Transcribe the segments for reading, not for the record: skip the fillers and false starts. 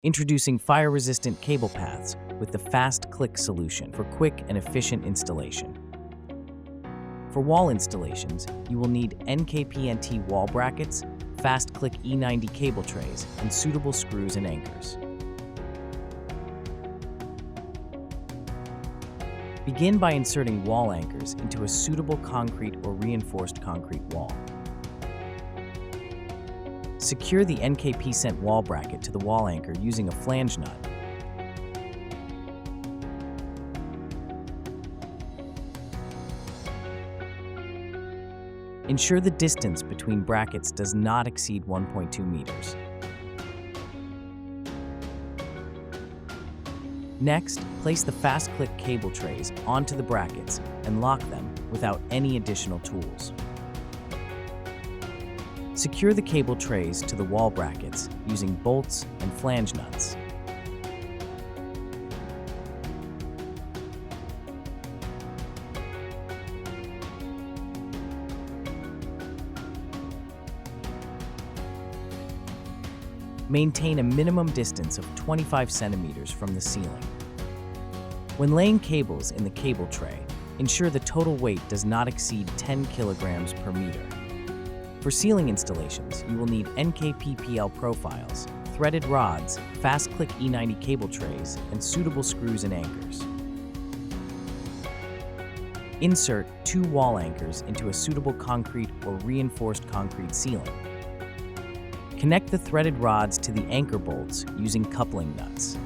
Introducing fire-resistant cable paths with the Fast Klick solution for quick and efficient installation. For wall installations, you will need NKP-SNT wall brackets, Fast Klick E90 cable trays, and suitable screws and anchors. Begin by inserting wall anchors into a suitable concrete or reinforced concrete wall. Secure the NKP-SNT wall bracket to the wall anchor using a flange nut. Ensure the distance between brackets does not exceed 1.2 meters. Next, place the Fast Klick cable trays onto the brackets and lock them without any additional tools. Secure the cable trays to the wall brackets using bolts and flange nuts. Maintain a minimum distance of 25 centimeters from the ceiling. When laying cables in the cable tray, ensure the total weight does not exceed 10 kilograms per meter. For ceiling installations, you will need NKP-PL profiles, threaded rods, Fast Klick E90 cable trays, and suitable screws and anchors. Insert 2 wall anchors into a suitable concrete or reinforced concrete ceiling. Connect the threaded rods to the anchor bolts using coupling nuts.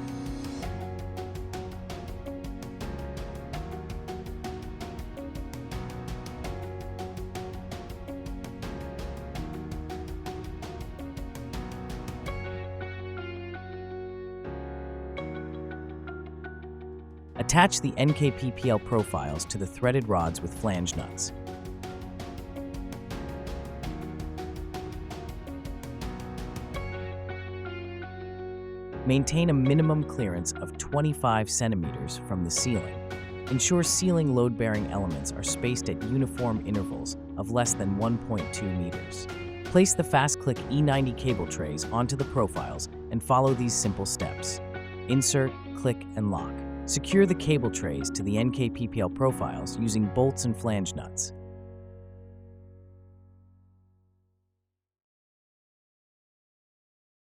Attach the NKP-PL profiles to the threaded rods with flange nuts. Maintain a minimum clearance of 25 centimeters from the ceiling. Ensure ceiling load-bearing elements are spaced at uniform intervals of less than 1.2 meters. Place the Fast Klick E90 cable trays onto the profiles and follow these simple steps. Insert, click, and lock. Secure the cable trays to the NKP-PL profiles using bolts and flange nuts.